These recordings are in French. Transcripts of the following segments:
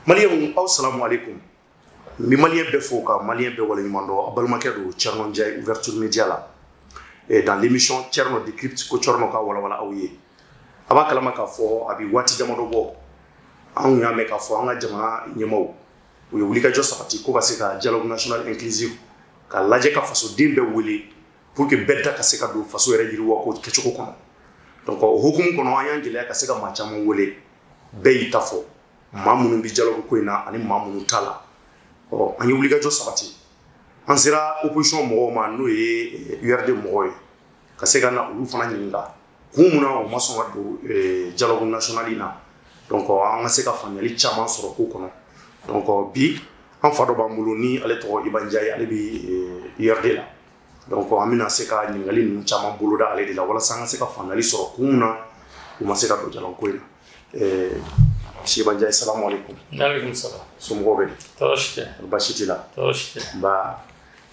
Malien, assalamu alaikum. Mi malien be foka, malien be wala nyumando, abalmake do Tcherno Ndiaye ouverture média là. Et dans l'émission Tcherno décrypte ko Tcherno ka wala awye. Aba kalama ka fo abi wati jamado bo. An ya me ka fo an jama nyemaw. Uye wuli ka josafati ko base ka dialogue national inclusif ka laje ka faso dimbe wuli pour que bedda ka se ka do faso yere yiri wako kechoko kono. Donc hukumu kono an yangile ka se ka machama wole be itafo. Mamunu bi dialogue ko ina ani mamunu tala. An wuli ka josafati. An sera opposition mo ma no ye URD mo ye ka se ka na ulu fana nyinga. Kumuna o maso wado dialogue national ina. Donc an se ka family chama soro ko kono. Donc bi an fado bambulo ni ale to Iba Ndiaye ale bi URD la. Donc amina se ka nyingali ni chama bolo da ale de la wala sanga se ka family soro kumuna o ma se ka do dialogue ko ina. Iba Ndiaye assalamu alaikum. Alaikum salam. Somgo be. Tawashite. Bashiti la. Tawashite. Ba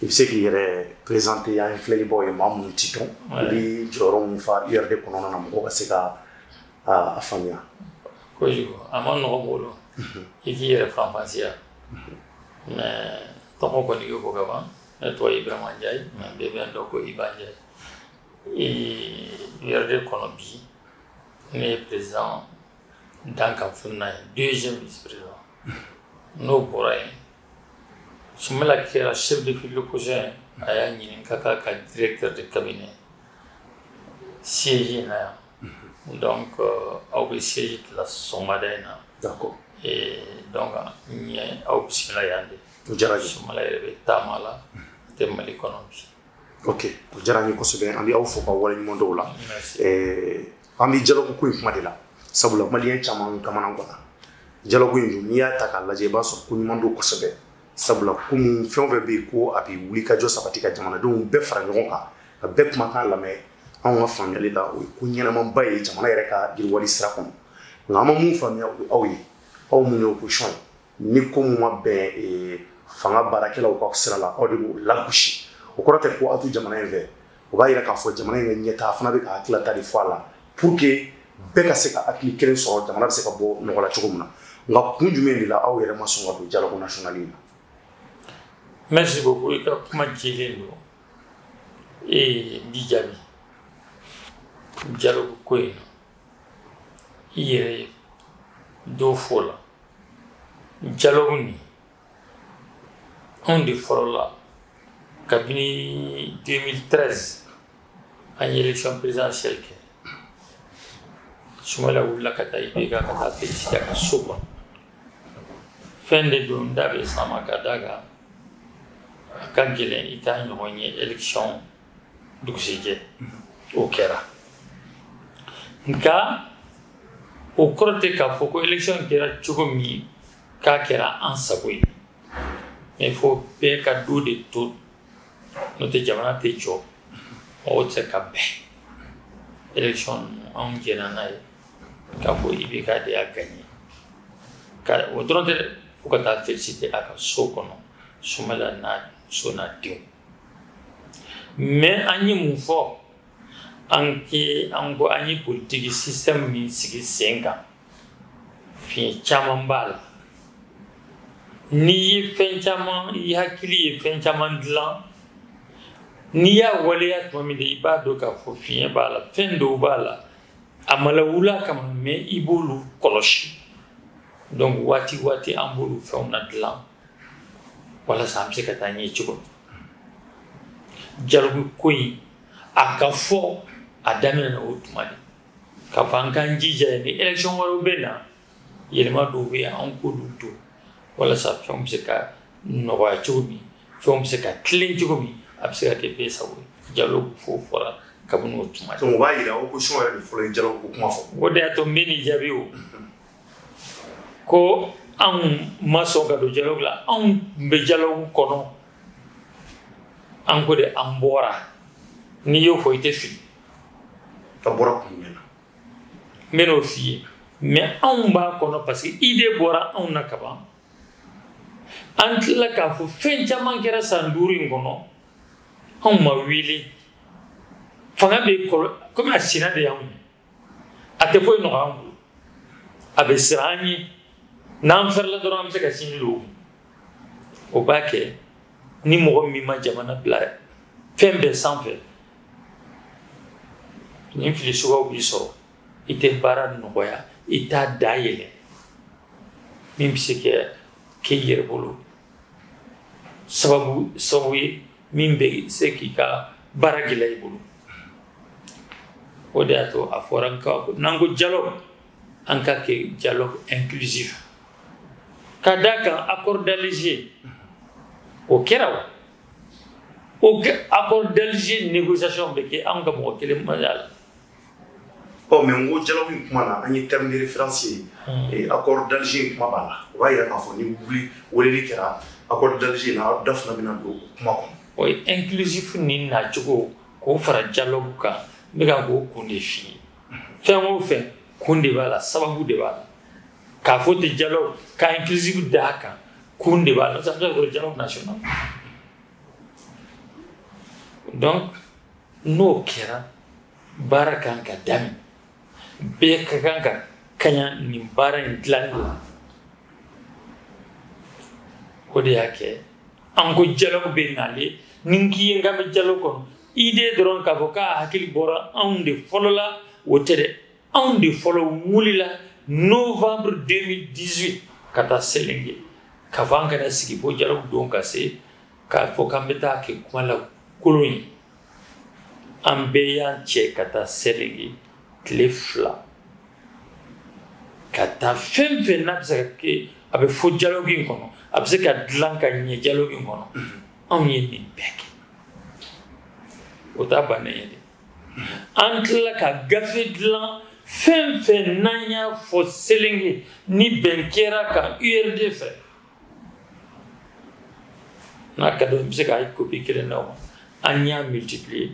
il sait qu'il est présenté à un flèche boy mamun titon bi joron fa URD kono na mo se ka a famia. Ko jigo amon no bolo. Iki yere Franfancia. Mais tomo ko ni ko gaba. To Ibrahima Ndiaye, mais bebe ndo ko Iba Ndiaye. Et URD kono bi né président Danka Funna, deuxième vice-président. No boray. Sumela qui est chef de file de projet, aya nyini kaka ka directeur de cabinet. Siège na. Donc au siège de la Somadena. D'accord. Et donc ni au bismillah yande. To jarani Sumela rebe tamala te mali économie. OK. To jarani ko sobe andi aw fo ba wala nyimo do la. Ami dialogue ko kuma de la. Sabula malien chama kamana ngona. Dialogue ndu ni ya takala je ba so ko nyimo do ko sobe. Sabula kum fion be ko abi wuli ka jo sabati ka jamana do be fara ngon ka be kuma kan la me an wa famille la o ko nyana man baye jamana yere ka dir wali sira ko ngama mu famille awi aw mu no opposition ni ko mu be fanga barakela ko sira la o de la kushi o ko rate ko atu jamana yeve o ba yira ka fo jamana yenge nyeta fana be ka akila tari fo la pour que be ka se ka akili kelen so jamana be se ka bo no la chogomuna nga kunjume la aw yere maso ngado dialogue national. Merci beaucoup. Comment Djilendo et Djami dialogue Koino hier deux fois là dialogue ni on dit là cabinet 2013 à l'élection présidentielle Soumala ou la Kataï Bega Kata Félicita Soba fin de Donda Besama Kadaga quand il y a une élection d'Oxygène au Kera. Nka, au côté de l'élection qui a chocomi, Kakera en Saboui. Mais il faut payer cadeau de tout. Nous te jamana te jo. Au Tsekabe. Élection en Génanaï. Kafo Ibeka de a gagné. Au droit de faut que tu aies félicité à Sokono. Soumela na sona dio. Mais ani mu fo anki ango ani politique système mi sigi senga fi chaman bal ni fen chaman yakili fen chaman dlan ni ya waliya to mi de ibado ka fo fi bala fen do bala amala wula kam me ibulu koloshi donc wati ambulu fe on dlan wala samse ka tanye chiko dialogue koyi akafo adamina na otumani ka fankan jija ni election waro bena yelma do be an ko duto wala sa fam se ka no wa chobi fam se ka clean chobi abse ka te pesa wo dialogue fo fora ka bunu otumani to ba ira opposition wala fo dialogue ko kuma fo wode ato mbeni jabi o ko an maso ka do dialogue la an be dialogue kono an ko de an bora ni yo fo ite fi ta bora ko mena meno fi mais an ba kono parce que idée bora an nakaba an tla ka fo fen jaman kera sanduri ngono an ma wili fanga be ko comme asina de yamu ate fo no ambu abe sirani n'an fɛrɛla dɔrɔn an bɛ se ka sini lo o b'a kɛ ni mɔgɔ min ma jamana bila fɛn bɛɛ sanfɛ nin fili suguyaw b'i sɔrɔ i tɛ baara nɔgɔya i t'a da yɛlɛ min bɛ se k'i yɛrɛ bolo sababu ye min bɛ se k'i ka baara gɛlɛya i bolo o de y'a to a fɔra n'an ko dialogue an ka kɛ dialogue inclusif ka d'a kan accord d'Alger o kɛra wa o accord d'Alger négociation bɛ kɛ an ka mɔgɔ kelen ma yala mais n ko dialogue in kuma na an ye terme de référence ye accord d'Alger kuma b'a la o b'a yira k'a fɔ ni weleli kɛra accord d'Alger na da fana bɛna don kuma kɔnɔ o ye inclusif ni nacogo k'o fara dialogue kan n bɛ ka k'o kun de f'i ye fɛn o fɛn kun de b'a la sababu de b'a la k'a fɔ tɛ dialogue ka inclusif d'a kan kun de b'a la ça veut dire dialogue national donc n'o kɛra baara kan ka daminɛ bɛɛ ka kan ka kaɲa nin baara in dilanni la o de y'a kɛ an ko dialogue bɛ nalen ni k'i ye n k'an bɛ dialogue kɔnɔ idée dɔrɔn k'a fɔ k'a hakili bɔra anw de fɔlɔ la o tɛ dɛ anw de fɔlɔ wulila novembre 2018 ka taa Selenge k'a fɔ an kana sigi fo dialogue don ka se k'a fɔ k'an bɛ taa kɛ kuma la kolon ye an bɛɛ y'an cɛ ka taa Selenge tile 2 ka taa fɛn fɛn n'a bɛ se ka kɛ a bɛ fɔ dialogue in kɔnɔ a bɛ se ka dilan ka ɲɛ dialogue in kɔnɔ anw ye nin bɛɛ kɛ o t'a bannen ye dɛ an tilala ka gafe dilan fɛn fɛn n'an y'a fɔ Selenge ni bɛn kɛra kan URD fɛ n'a ka dɔn n bɛ se k'a ye copie kelen d'aw ma an y'a multiplier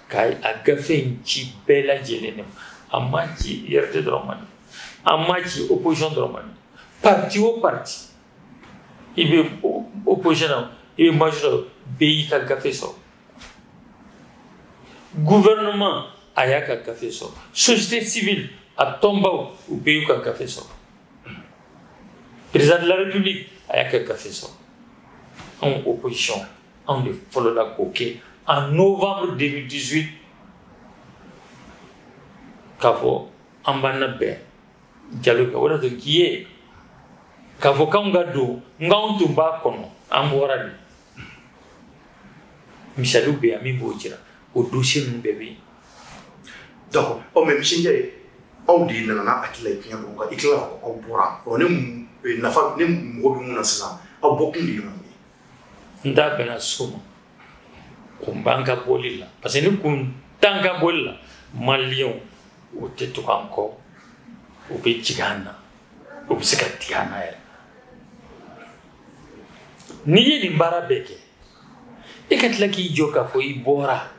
k'a a gafe in ci bɛɛ lajɛlen de ma a ma ci URD dɔrɔn ma dɛ a ma ci opposition dɔrɔn ma dɛ parti o parti i bɛ opposition na i bɛ majorité bɛɛ y'i ka gafe sɔrɔ gouvernement a y'a ka gafe sɔrɔ société civile a tɔnbaw u bɛɛ y'u ka gafe sɔrɔ président de la république a y'a ka gafe sɔrɔ anw opposition anw de fɔlɔla k'o kɛ en novembre 2018 k'a fɔ an b'an labɛn dialogue kan o de y'a to k'i ye k'a fɔ k'anw ka don nk'anw tun b'a kɔnɔ an bɔra de misaliw bɛ yan min b'o jira o dossier ninnu bɛɛ bɛ yen. d'accord mais monsieur Ndiaye aw de nana n'a hakilila ye tiɲɛ don nka i tilala ka fɔ aw bɔra ne nafa ne mɔgɔ bɛ mun na sisan aw bɔkun de ye mun ye. n t'a bɛnna so ma kun b'an ka bɔli la parce que ni kun t'an ka bɔli la maliyɛnw o tɛ to k'an kɔ o bɛ jigin an na o bɛ se ka tigɛ an na yɛrɛ n'i ye nin baara bɛɛ kɛ e ka tila k'i jɔ k'a fɔ i bɔra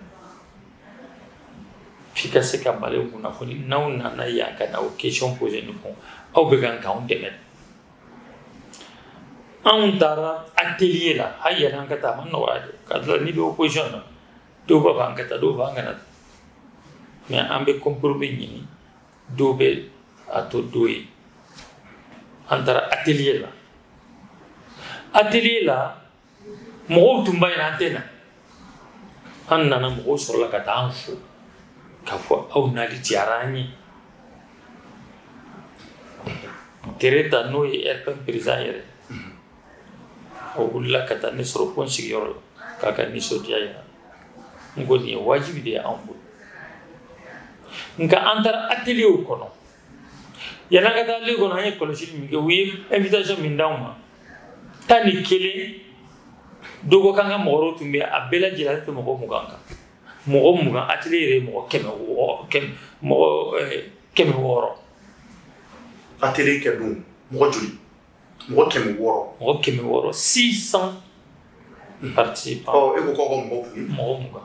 f'i ka se ka maliyɛnw kunnafoni n'aw nana yan ka na o question poser nin kun aw bɛ kan k'anw dɛmɛ anw taara atelier la hali yanni an ka taa a ma nɔgɔya dɛ ka tila n'i bɛ opposition na dɔw b'a fɔ an ka taa dɔw b'a fɔ an kana taa mais an bɛ compromis ɲini dɔw bɛ a to dɔw ye an taara atelier la mɔgɔw tun b'a yen an tɛ na an nana mɔgɔw sɔrɔla ka taa an fo k'a fɔ aw nali diyara an ye Tereta n'o ye RPM président yɛrɛ o wulila ka taa ne sɔrɔ fo n sigiyɔrɔ la k'a ka nisɔndiya yira n ko nin ye wajibi de ye anw bolo nka an taara atelier kɔnɔ yan'an ka taa atelier kɔnɔ an ye kɔlɔsili min kɛ u ye invitation min d'anw ma 11 dɔw ko k'an ka mɔgɔ wɛrɛw tun bɛ yen a bɛɛ lajɛlen tɛ mɔgɔ 20 kan mɔgɔ 20 atelier yɛrɛ ye mɔgɔ 600 atelier kɛ don mɔgɔ joli mɔgɔ 600 600 participants e ko k'aw ka mɔgɔw tun ye mɔgɔ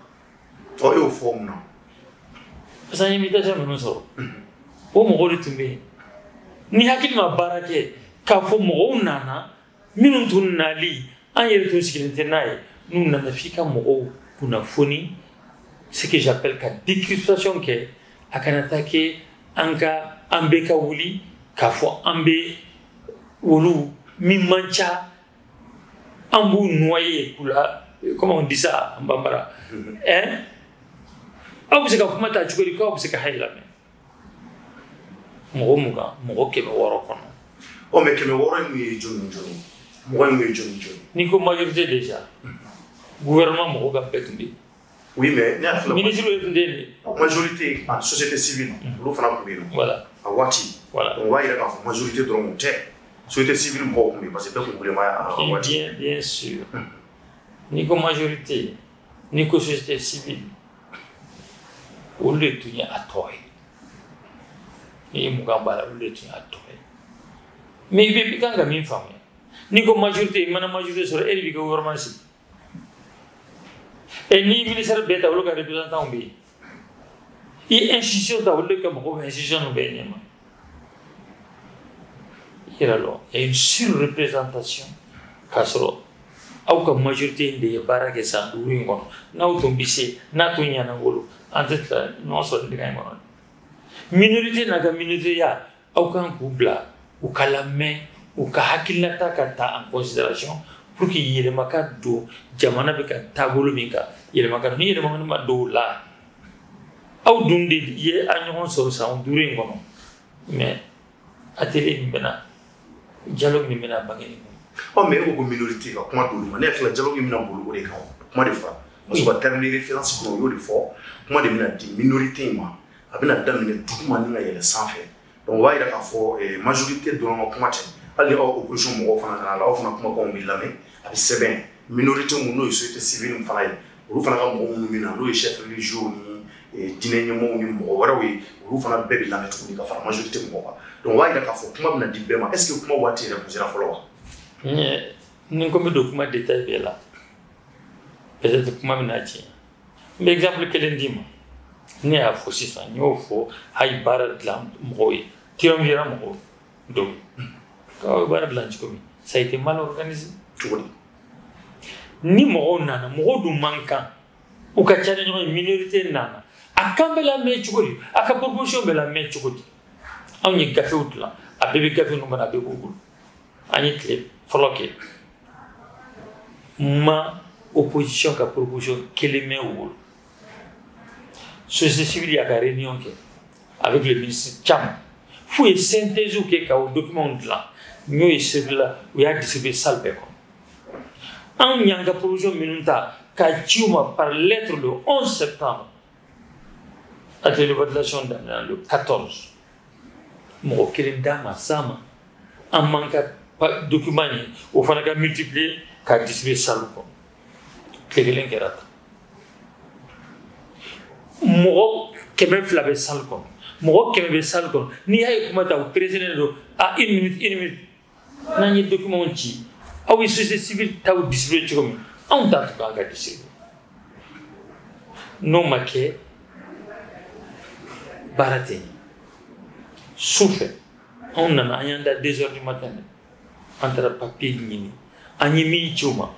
20 e y'o fɔ mun na parce que an ye invitation minnu sɔrɔ o mɔgɔw de tun bɛ yen ni hakili ma baara kɛ k'a fɔ mɔgɔw nana minnu tun nali an yɛrɛ tun sigilen tɛ n'a ye n'u nana f'i ka mɔgɔw kunnafoni ce que j'appelle ka décryptation kɛ a kana taa kɛ an bɛɛ ka wuli k'a fɔ an bɛ olu min mancha ambu noyer kula comment on dit ça en bambara hein aw se ka kuma ta chukuri ko se ka hayla me mo muga mo ke woro kono o me ke me woro ni joni mo ngi joni ni ko majorité déjà gouvernement mo ga betumbi oui mais ministre de majorité en société civile lu fana ko bino voilà a wati voilà on va y la majorité do mon té société civile mo ko parce que ko ma bien sûr ni ko majorité ni ko société civile o le tunya atoy ni mugambala o le tunya atoy mais be bikanga min famu ni ko majorité mana majorité sur elle bi ko gouvernement si et ni ministère beta o le ka représentant bi et institution ta o le ka mo institution be nyama il y a une surreprésentation kasro au ka majorité de barake sanduri ngono na utombise na tunya na wolo anteta no so de ngay ngono minorité na ga minorité ya au kan kubla ou kalame ou ka hakilata ka ta en considération pour que yele maka do jamana be ka tabolo minka yele maka ni yele ma do la au dundi ye anyon so sa nduri ngono mais atelier ni bena dialogue ni bena bangeni o mais o minorité ko kuma do ma ne la dialogue ni na bolo o de kan kuma de fa so ba terme référence ko yo de fo kuma de mina di minorité ma abina damine dukuma ni na yele sanfé donc wa ira ka fo majorité do no kuma te ali o opposition mo fana na la o fana kuma ko mi lame abi seben minorité mo no société civile mo fana o fana ka mo mo mina no chef religieux ni dine mo ni mo wara we o fana be bi lame to ni ka fara majorité mo ba donc wa ira ka fo kuma bina di bema est ce que kuma wati re ko zira folo ni ko mi document détail be la peut-être kuma mina ci mais exemple kelen dima ni a fo si sa nyo fo hay barat lam moy tiram yera mo do ka barat lan ci ko mi ça a été mal organisé ni mo nana mo du mankan ou ka tiane no minorité nana akambela me ci ko aka proposition be la me ci ko on y gafe outla a bébé gafe no mana be gogul ani tle floqué ma opposition ka proposition keleme wol société civile a réunion avec le ministre Cham faut une synthèse ou que au document là nous est là où il y a distribué salbe ko en nyanga proposition minunta ka ciuma par lettre le 11 septembre à l'évaluation dans le 14 mo kelem dama sama en manque document au fana ka multiplier ka distribuer salbe ko kelen kerata mo keme flabe salko mo keme be salko ni hay kuma ta président do a une minute nani document ci awi société civile ta distribuer ci comme on ta ka distribuer no make barate souffle on a ayanda 2h du matin entre papier ni animi ciuma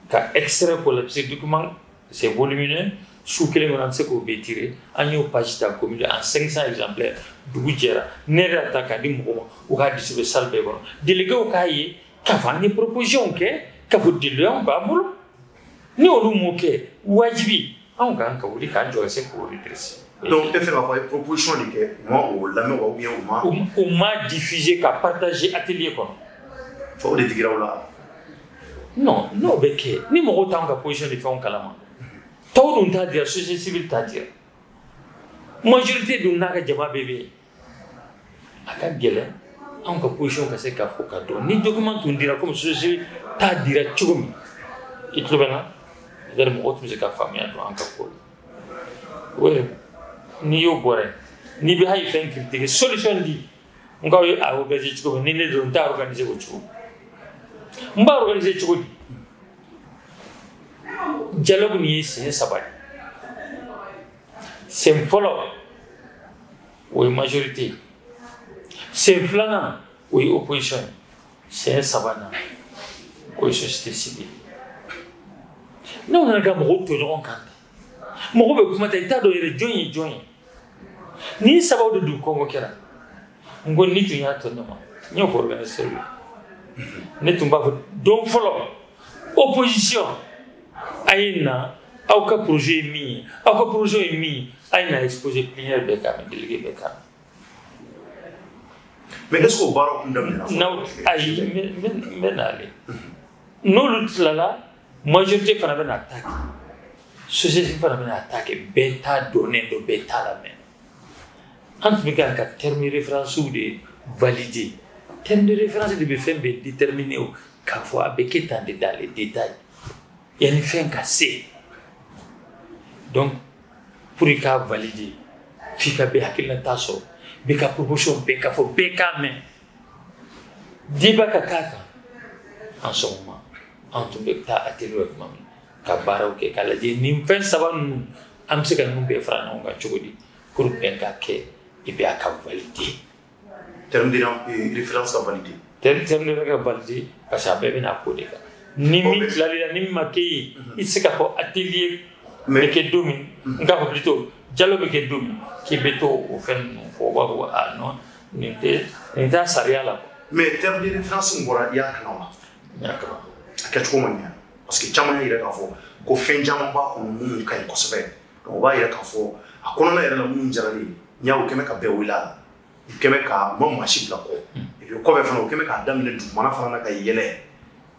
ka extrait pour le document c'est volumineux sous quel moment c'est qu'on peut tirer agneau page ta commune en 500 exemplaires d'ougera nera ta ka dimmo ou ka distribuer salbe bon délégué au cahier ka fani proposition ke ka fu dileon ba mulu ni olu moke wajibi on ka wuli ka jo c'est pour redresser donc te faire la proposition de que moi ou la ou bien ou ma diffuser ka partager atelier quoi faut de dire là non beke ni mo ta ka position de faire on kalama taw dun ta dire société civile ta dire majorité dun naga jama bébé aka gele on ka position ka se ka fo ka do ni document dun dira comme société ta dira chugum itlobana der mo otum se ka famia do an ka ko we ni yo bore ni bi hay fen critique solution di nga yo a organiser chugum ni ne dun ta organiser ko chugum mba organiser chugum dialogue ni c'est sabay c'est follow oui majorité c'est flana oui opposition c'est sabana oui société civile non on a gam route de rencontre mo be kuma ta do yere joyi ni sabaw de du ko kera ngon ni tu ya to no ma nyo for organiser ne tun b'a fɔ don fɔlɔ opposition a ye na aw ka projet ye min ye aw ka projet ye min ye a ye na exposé plénière bɛɛ k'a mɛn délégué bɛɛ k'a mɛn. mais est ce que o baaraw kun daminɛna fɔlɔ. n'aw ayi n bɛ n'ale n'olu tilala majorité fana bɛ na ta kɛ société fana bɛ na ta kɛ bɛɛ t'a dɔnnen don bɛɛ t'a lamɛn an tun bɛ kan ka terme référence de valider terme de référence de bɛ fɛn bɛɛ déterminer o k'a fɔ a bɛ kɛ tan de dans les détails yanni fɛn ka se donc pour i k'a valider f'i ka bɛɛ hakilinata sɔrɔ bɛɛ ka proposition bɛɛ ka fɔ bɛɛ k'a mɛn débat ka k'a kan en ce moment an tun bɛ taa atelier la tuma min ka baaraw kɛ k'a lajɛ nin fɛn saba ninnu an bɛ se ka ninnu bɛɛ fara ɲɔgɔn kan cogo di pour bɛn ka kɛ et bien à valider. Terme de référence à valider. Terme de référence à valider parce que ça peut venir à côté. Ni mi la ni maquille, il se capo atelier mais que domi, on plutôt dialogue que domi, qui beto au fin faut voir ah non, n'était saria là. Mais terme de référence on voit il y a quand même. D'accord. Quelque chose mania parce que chamanya il est à fond, ko fin jamba ko mun kai ko sebe. On va il est à fond. A kono na yɛrɛ la mun jarali nya o kɛmɛ ka bɛɛ wele a la o kɛmɛ ka ma masi bila kɔ et puis kɔfɛ fana o kɛmɛ k'a daminɛ dugumana fana na ka yɛlɛ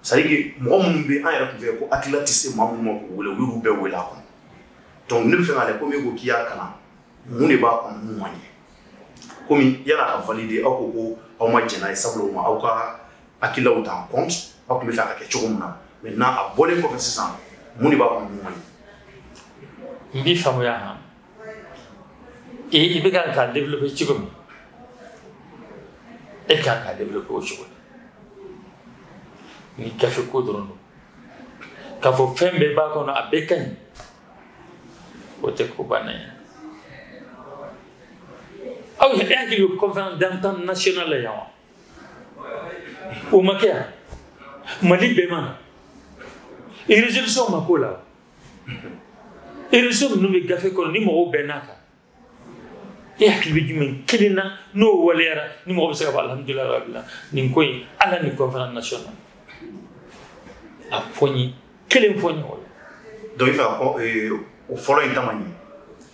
c'est à dire que mɔgɔ minnu bɛ an yɛrɛ tun fɛ ko hakilila tɛ se maa minnu ma k'u wele olu bɛɛ wele a kɔnɔ donc ne bɛ fɛ k'a lajɛ komi e ko k'i y'a kalan mun de b'a kɔnɔ mun man ɲɛ komi yan'a ka valider aw ko ko aw ma jɛn n'a ye sabula o ma aw ka hakililaw ta en compte aw tun bɛ fɛ a ka kɛ cogo min na maintenant a bɔlen kɔfɛ sisan mun de b'a kɔnɔ mun man ɲɛ. n b'i faamuya han. I bɛ kan k'a développer cogo min e kan k'a développer o cogo la ni gafe ko dɔrɔn don k'a fɔ fɛn bɛɛ b'a kɔnɔ a bɛɛ ka ɲi o tɛ ko banna ye aw e hakili bɛ conférence d'entente nationale la yan wa o ma kɛ yan Mali bɛɛ ma na résolution ma k'o la wa résolution ninnu bɛ gafe kɔnɔ ni mɔgɔw bɛɛ n'a kan e hakili bɛ jumɛn kelen na n'o waleyara ni mɔgɔ bɛ se ka fɔ alhamdulilayi rabbil alamin nin ko in ala ni conférence nationale a fɔ n ye kelen fɔ n ye o la. donc i fɛ o fɔlɔ in ta ma ɲɛ.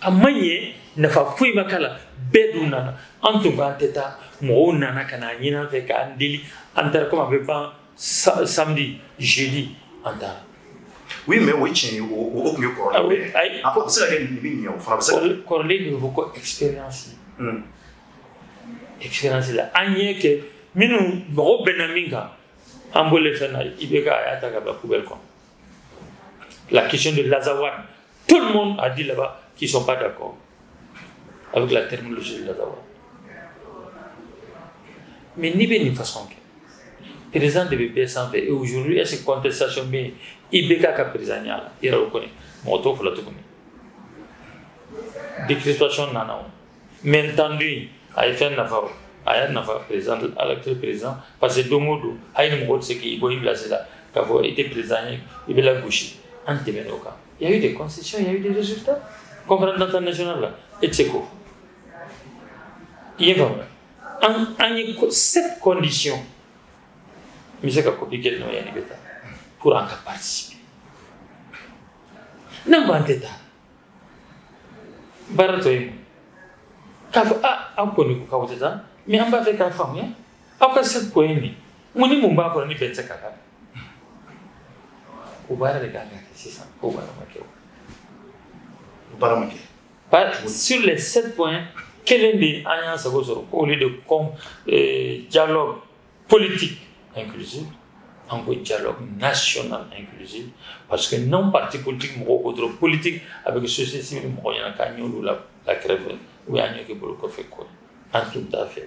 a ma ɲɛ nafa foyi ma k'a la bɛɛ dun nana an tun k'an tɛ taa mɔgɔw nana ka na ɲini an fɛ k'an deli an taara comme a bɛ ban samedi jeudi an taara. oui mais o ye tiɲɛ ye o tun ye kɔrɔlen mais a bɛ se ka kɛ nin bɛ ɲɛ o fana bɛ se ka kɛ. kɔrɔlen de bɛ fɔ ko expérience expérience la an ye kɛ minnu mɔgɔw bɛ na min kan an bɔlen fɛn na i bɛ ka a y'a ta ka bila poubelle kɔnɔ la question de l'Azawad tout le monde a dit là-bas qu'ils sont pas d'accord avec la terminologie de l'Azawad mais n'i bɛ nin façon kɛ président de bɛ bɛɛ sanfɛ et aujourd'hui est-ce que contestation bɛ yen i bɛ k'a ka président ɲɛ la i yɛrɛ o kɔni mɔgɔ t'o fɔ la tuguni décrispation nana o mais entendu a ye fɛn nafa o a y'a nafa président électeur président parce que don o don hali ni mɔgɔ tɛ se k'i bɔ i bila sisan k'a fɔ i tɛ président ye i bɛ la gosi an tɛmɛn'o kan il y a eu des concessions il y a eu des résultats conférence d'entente nationale la e tɛ se k'o fɔ i ye faamuya an ye 7 conditions n bɛ se ka copie kɛ n'o ye ni bɛ taa pour an ka participer n'an ko an tɛ taa baara tɔ ye mun k'a fɔ aw kɔni ko k'aw tɛ taa mais an b'a fɛ k'a faamuya aw ka 7 points ye nin mun ni mun b'a kɔnɔ ni bɛɛ tɛ se ka k'a o baara de kan ka kɛ sisan o baara ma kɛ o baara ma kɛ sur les 7 points kelen de an y'a sago sɔrɔ au lieu de dialogue politique inclusif en ko dialogue national inclusif parce que non parti politique mɔgɔw ko dɔrɔn politique avec société civile mɔgɔ ɲɛna k'a ɲɛlu la kɛrɛfɛ ou an ɲɛ kɛ bolo kɔfɛ ko an tun t'a fɛ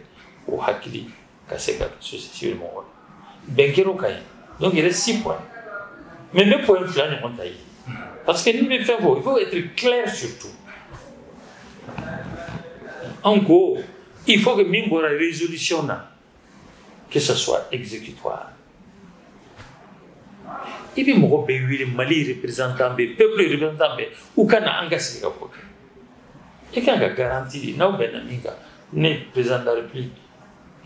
o hakili ka se ka société civile mɔgɔ la bɛn kɛra o kan ye donc il reste 6 points mais ne point fila ɲɔgɔn ta ye parce que n'i bɛ fɛn fɔ il faut être clair surtout en ko il faut que min bɔra résolution na que ce soit exécutoire i bɛ mɔgɔ bɛɛ wele Mali représentant bɛɛ peuple représentant bɛɛ u ka na an ka sigi ka ko kɛ i kan ka garantie de n'aw bɛnna min kan ne président de la république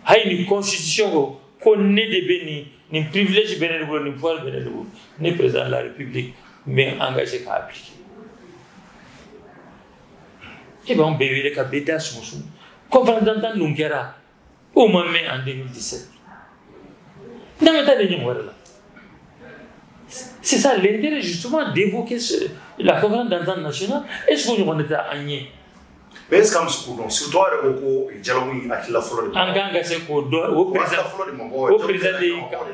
hali ni constitution ko ne de bɛ nin ni privilège bénévole ni pouvoir bénévole ni président de la République mais engagé qu'à appliquer. Et bien on peut dire qu'à Béda Soumou, conférence d'entente Nungera au mois de mai en 2017. Dans le temps de Nimouara. C'est ça l'intérêt justement d'évoquer la conférence d'entente nationale. Est-ce qu'on était à Agné? Mais est-ce qu'on se couvre? Surtout au dialogue avec la Floride. En ganga c'est qu'au président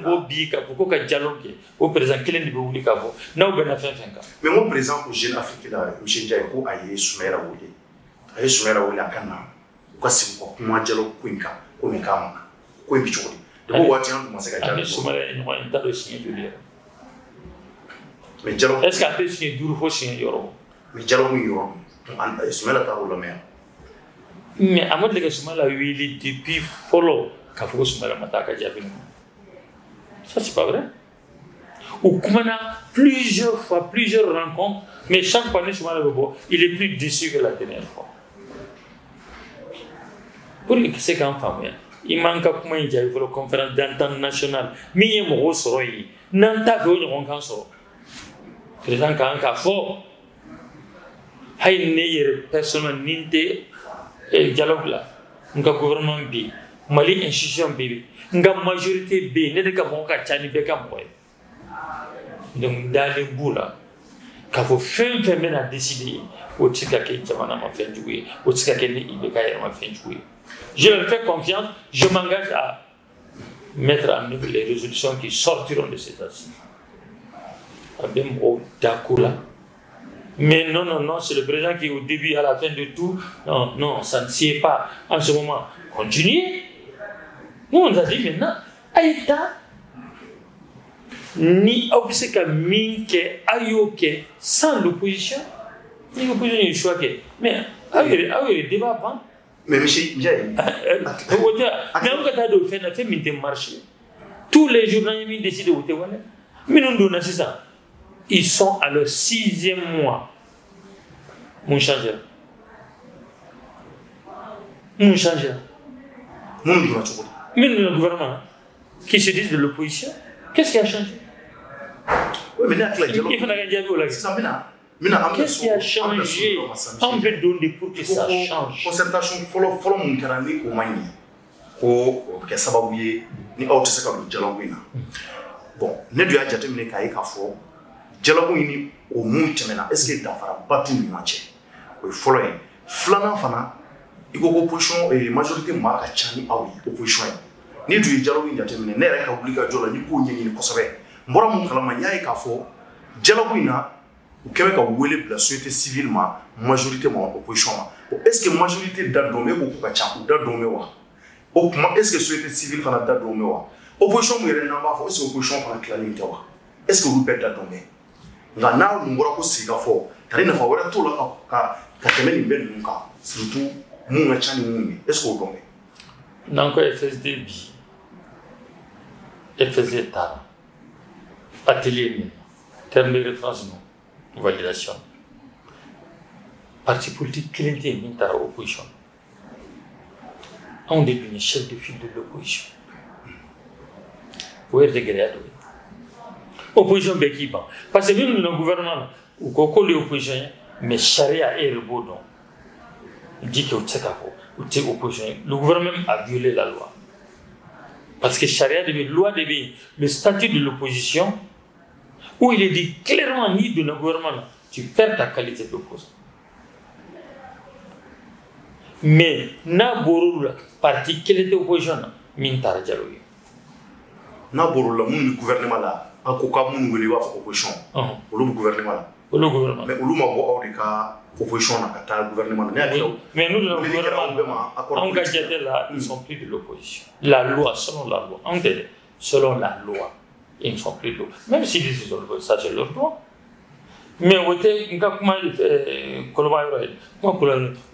au bika pour que dialogue au président qu'il ne peut oublier qu'avant. Non, ben a fait un cas. Mais mon président au jeune Afrique là, Michel Ndiaye ko aye Soumaïla Wole. Aye Soumaïla Wole akana. Ko si ko mo dialogue ko inka ko mikama. Ko bichori. De ko wati an mo seka dialogue. Soumaïla ni mo intalo signer de lire. Mais dialogue est-ce qu'à peut signer duru faut signer yoro? Mais dialogue yoro. An Soumaïla ta wala mer. Mais à moi de que Soumaïla wili depuis follow ka fo Soumaïla mataka jabin. Ça c'est pas vrai. Ou comme on a plusieurs fois, plusieurs rencontres, mais chaque fois, il est plus déçu que la dernière fois. Pour que c'est qu'en famille, il manque à comment il y a eu la conférence d'entente nationale, mais il y a un gros soroy, n'entend pas une rencontre. Président Kanka fort, il n'y a personne n'inte dialogue là, un gouvernement B, Mali institution B, une majorité B, n'est pas bon qu'à Tchani Bekam. Donc, dans les bouts là, quand vous faites maintenant décider, au Tsikake, Tchamana m'a fait jouer, au Tsikake, Ibeka m'a fait jouer. Je leur fais confiance, je m'engage à mettre en œuvre les résolutions qui sortiront de cette assises. Abem au Dakula. Mais non, non, non, c'est le président qui, au début, à la fin de tout, non, non, ça ne sied pas. En ce moment, continuez. Nous, on a dit maintenant, Aïta. Ni obseka minke ayoke sans l'opposition ni l'opposition du choix que mais avec débat pas mais monsieur Ndiaye mais on a de faire minter marché tous les journalistes décident de voter mais non donnons ça ils sont à leur 6e mois mon changer mais le gouvernement qui se disent de l'opposition qu'est-ce qui a changé? Oui, mais qu'est-ce qui a changé? On veut donner pour que ça change. Concertation, follow mon carani au Mani. Au Kassabouye, ni Autesaka du Jalawina. Bon, ne doit pas terminer Kaïka fort. Jalawini au Moutemena, est-ce qu'il a battu le match? Oui, following. Flana Fana, il y a opposition et majorité Maka Chani Awi, opposition. Ni du Jalawin terminé, n'est pas obligé de jouer ni pour ni Kosovo. Mbora mon kalamanya e kafo dialogue ina ou Québec a wele la société civile ma majorité ma opposition ma est-ce que majorité date domé ko ka cha ou date domé wa o est-ce que société civile fana date domé wa opposition mo yere namba fo est-ce que opposition fana clarité wa est-ce que vous pète date domé nga na mbora ko siga fo tari na fa wera to la ka temeni ben nunka surtout mu nga chani mu est-ce que vous domé nanko FSD bi FSD ta atelier, terme de référence, non, validation. Parti politique qui était mis à l'opposition. On devient chef de file de l'opposition. Où est le grade? Opposition béquipa. Parce que même le gouvernement, ou qu'on l'opposition, mais charia est le bon nom. Il dit que c'est opposition. Le gouvernement a violé la loi. Parce que charia devait, loi devait, le statut de l'opposition, où il est dit clairement ni de nos gouvernements, tu perds ta qualité d'opposant. Mais, na borula parti quelle était opposition, mintara dialogue. Na borula mon gouvernement là, en coca mon gouvernement opposition. Au gouvernement là. Au gouvernement. Mais au ma bo ka opposition na kata gouvernement. Mais nous le gouvernement, en gadgeté là, ils sont plus de l'opposition. La loi, selon la loi, en télé, selon la loi. Ils ne sont plus lourds. Même s'ils disent ça, c'est leur droit. Mais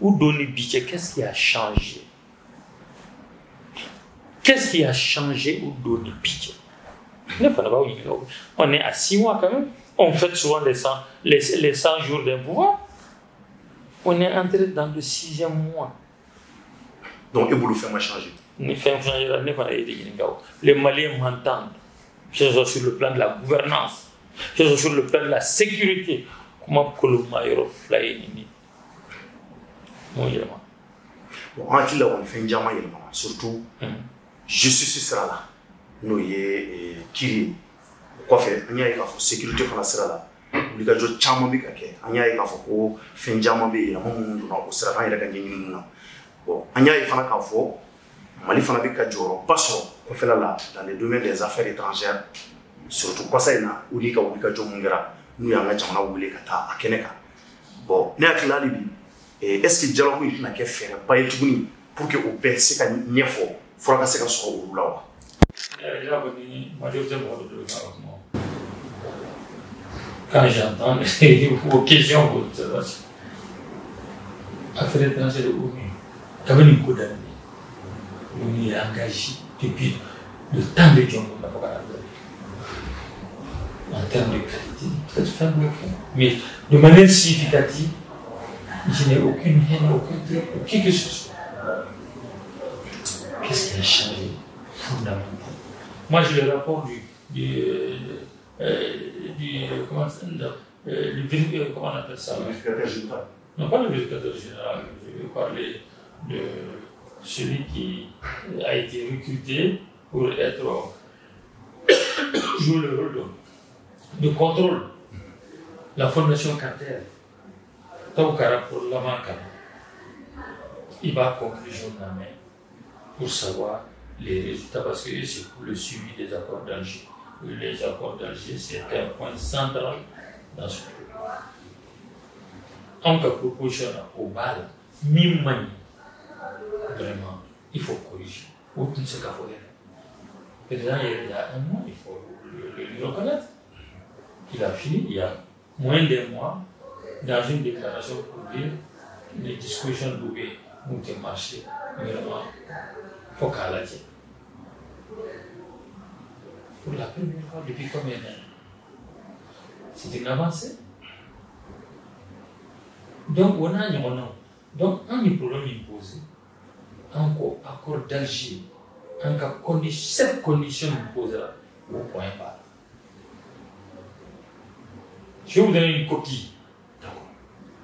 où donner budget, qu'est-ce qui a changé? Qu'est-ce qui a changé où donner budget? On est à 6 mois quand même. On fait souvent les 100 jours d'un pouvoir. On est entré dans le 6e mois. Donc, il faut le faire changer. Les Maliens m'entendent. que ce soit sur le plan de la gouvernance, que ce soit sur le plan de la sécurité. Comment Koloma Yoro Fly Nini? Bon, on dit là, on fait un diamant, surtout, justice sera là. Nous, il y a qui quoi faire? Il y a une sécurité pour la sera là. Il y a des champs qui il y a une fin diamant, il y a un sera là, il y a une bon, il y a une fois Mali fana bi ka joro paso ko fela la dans les domaines des affaires étrangères surtout quoi ça ina uli ka jomungera nous ya nga jamana wule ka ta akeneka bon ne akila libi est-ce que dialogue il na ke faire pas etuguni pour que au PC ka nyefo fora ka se ka so o la wa quand j'entends vos questions vos observations affaires étrangères où quand même une coude on est engagé depuis le temps de Djongo en termes de qualité, peut-être faible, mais de manière significative, je n'ai aucune haine, aucun truc, qui que ce soit. Qu'est-ce qui a changé fondamentalement? Moi, j'ai le rapport comment on appelle ça? Le vérificateur général. Non, pas le vérificateur général, je vais parler de celui qui a été recruté pour être jouer le rôle de contrôle. La fondation Carter, pour la marque, il va conclusion de la main pour savoir les résultats parce que c'est pour le suivi des accords d'Alger. Les accords d'Alger, c'est un point central dans ce programme. En cas de proposition au bal, mimani. Vraiment, il faut corriger. Ou tout ce qu'il faut faire. Président, il y a un mois, il faut le reconnaître. Il a fini, il y a moins d'un mois, dans une déclaration pour dire les discussions d'Oubé ont été marchées. Vraiment, il faut qu'à la dire. Pour la première fois depuis combien d'années? C'est une avancée. Donc, on a un donc, un problème imposé. Encore accord d'Alger, en cas cette condition imposera au point bas. Je vais vous donner une coquille.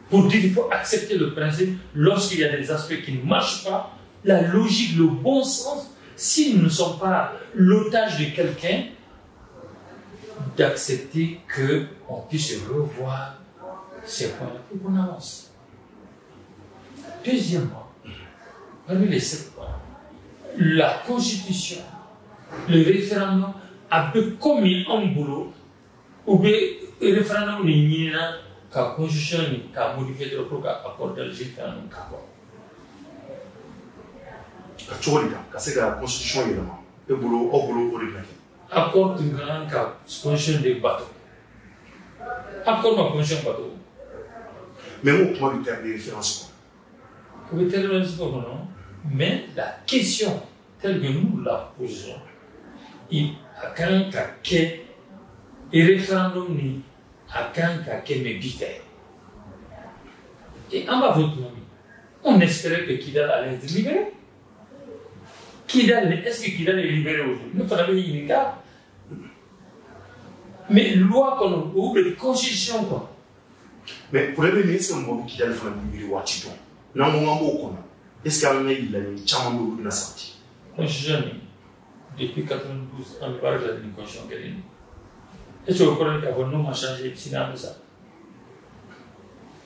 Pour dire qu'il faut accepter le principe lorsqu'il y a des aspects qui ne marchent pas, la logique, le bon sens, si nous ne sommes pas l'otage de quelqu'un, d'accepter qu'on puisse revoir ces points-là pour qu'on avance. Deuxièmement, parmi les 7 points, la Constitution, le référendum a peu commis un boulot, ou bien le référendum n'est pas la Constitution a modifié pour l'accord d'Alger fait un accord. La Constitution est là. Le boulot, au boulot, au réglage. Accord d'une grande Constitution des bateaux. Accord de la Constitution des bateaux. Mais où comment le terme de référence? Le terme de référence, non. Mais la question, telle que nous la posons, il a quand même et référendum ni à quand me bité. Et en bas votre nom, on espérait que Kidal allait être libéré. Est-ce que Kidal est libéré aujourd'hui? Nous faisons une garde. Mais loi qu'on a, ou de constitution quoi. Mais pour les ministres, on va Kidal faire une libéré Wachito. Non, on va est-ce qu'il y a une chambre de la sortie? Constitution, depuis 92, on ne parle pas d'une constitution qu'elle est. Est-ce que vous connaissez qu'avant nous, on a changé de cinéma ça?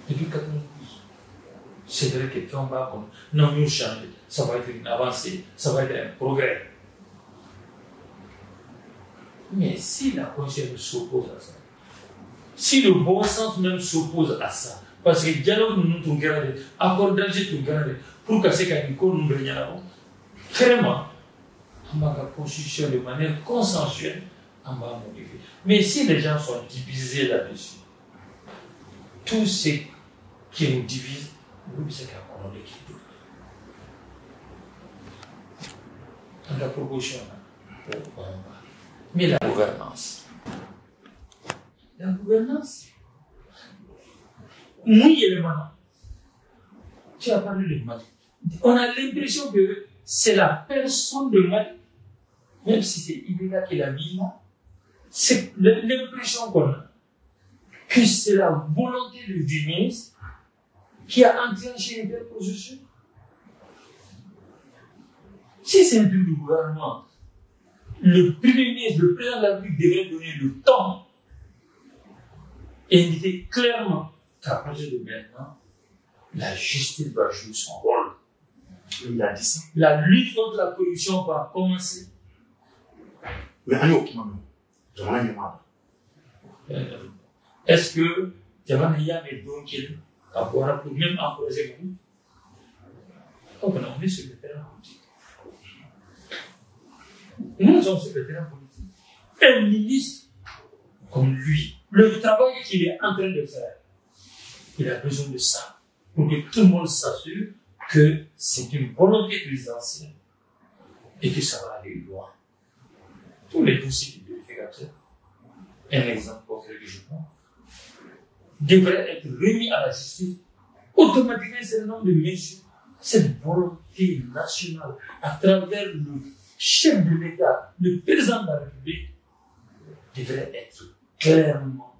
Depuis 92. C'est vrai que quand on va comme non, nous changer, ça va être une avancée, ça va être un progrès. Mais si la conscience s'oppose à ça, si le bon sens même s'oppose à ça, parce que dialogue nous tout garder, accord d'Alger tout garder, pour casser quelqu'un nous venir avant, vraiment, on va la constitution de manière consensuelle, on va modifier. Mais si les gens sont divisés là-dessus, tout ce qui nous divise, nous c'est qu'on a l'équilibre. La proposition, mais la gouvernance. La gouvernance, oui, élément. Tu as parlé de Mali. On a l'impression que c'est la personne de Mali, même si c'est illégal qu'il a mis là, c'est l'impression qu'on a que c'est la volonté du ministre qui a enclenché un tel processus. Si c'est un truc du gouvernement, le Premier ministre, le président de la République devrait donner le temps et indiquer clairement qu'à partir de maintenant, la justice va jouer son rôle. Il a dit ça. La lutte contre la corruption va commencer. Mais on est au Kimano. J'en ai marre. Est-ce que Javanaya est donc à pouvoir pour même encourager vous? Donc on est sur le terrain politique. Nous sommes sur le terrain politique. Un ministre comme lui, le travail qu'il est en train de faire, il a besoin de ça pour que tout le monde s'assure que c'est une volonté présidentielle et que ça va aller loin. Tous les dossiers du vérificateur, un exemple concret que je prends, devrait être remis à la justice. Automatiquement, c'est un nombre de mesures. Cette volonté nationale, à travers le chef de l'État, le président de la République, devrait être clairement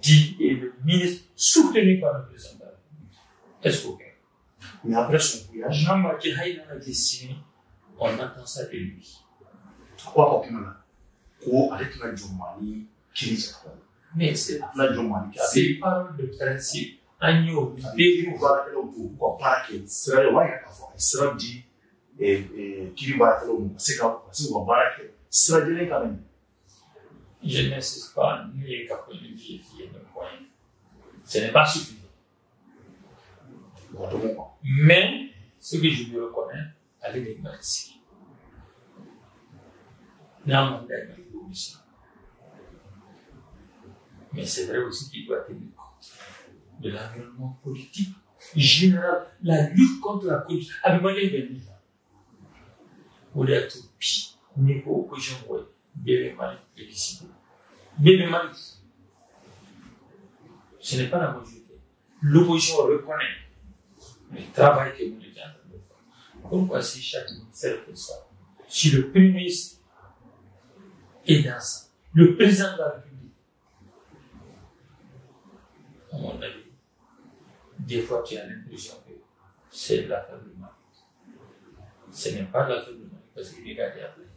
dit et le ministre soutenu par le président de la République. Est-ce que mais après son voyage, on entend ça de lui. Quoi au Kimano? Quoi avec la Jomani qui dit ça? Mais c'est La Jomani qui a ces paroles de principe. Agneau, dit voilà que l'on peut pas que c'est le waya à fond. C'est dit et qui va être l'homme. C'est quand on va voir que c'est le quand même. Je n'insiste pas ni qu'à vérifier le point. Ce n'est pas suffisant. Mais ce que je veux reconnaître, avec les merci. Mais c'est vrai aussi qu'il doit tenir compte de l'environnement politique général, la lutte contre la corruption. Abimane Benny, vous êtes tout pis, niveau opposition, Bébé Malik, Bébé Malik. Ce n'est pas la majorité. L'opposition reconnaît le travail que vous êtes en train de faire. Pourquoi si chaque ministère fait ça? Si le Premier ministre est dans ça, le président de la République, à mon avis, des fois tu as l'impression que c'est l'affaire de Malik. Ce n'est pas l'affaire de Malik parce qu'il est gardé après.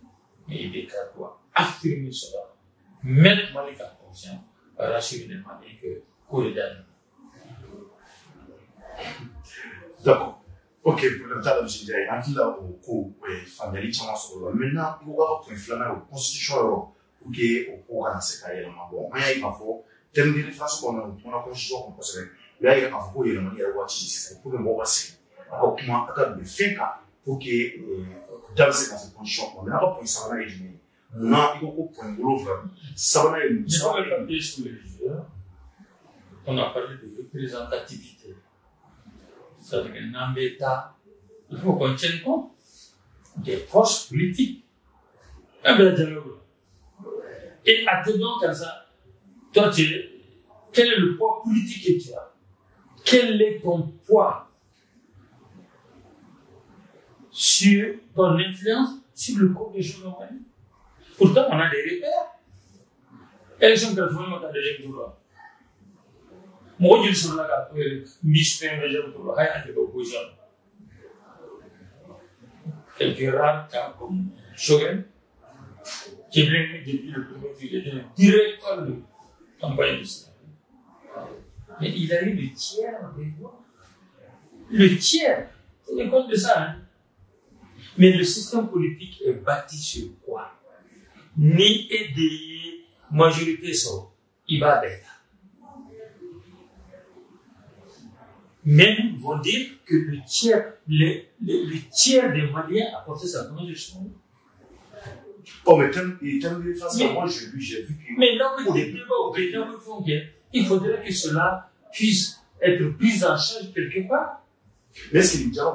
Mais il doit affirmer cela, mettre Malik en confiance, rassurer les Maliens que Kouridane. D'accord. Ok, pour le temps de M. Ndiaye, en qui là, au coup, famille, tu m'as sorti. Maintenant, il va avoir une flamme à la constitution, pour qu'on a ces carrières. Bon, il y a thème de référence qu'on a constitution qu'on possède. Là, il y a un peu de manière à voir si c'est pour le moment passé. Alors, comment attendre de faire pour que dans cette condition, on a pas pour ça, on a dit, non, il faut pour un boulot, ça va aller. On a parlé de représentativité. C'est-à-dire que dans l'État, il faut qu'on tienne compte des forces politiques. Et attendons comme ça, toi, quel est le poids politique que tu as? Quel est ton poids sur ton influence sur le cours des choses normales? Pourtant, on a des repères. Élection téléphonique, on a des repères. Moi, je suis là, je suis l'opposition. Quelques rares cas comme Choguel, qui est venu depuis le premier jour, directeur de campagne de ça. Mais il a eu le tiers des voix. Le tiers, tenez compte de ça. Hein? Mais le système politique est bâti sur quoi? Ni aider majorité sur Iba Beta. Même vont dire que le tiers des Maliens a porté sa condition. Oh, mais de façon, moi, j'ai vu que. Mais là, il faudrait que cela puisse être pris en charge quelque part. Mais est-ce qu'il y a une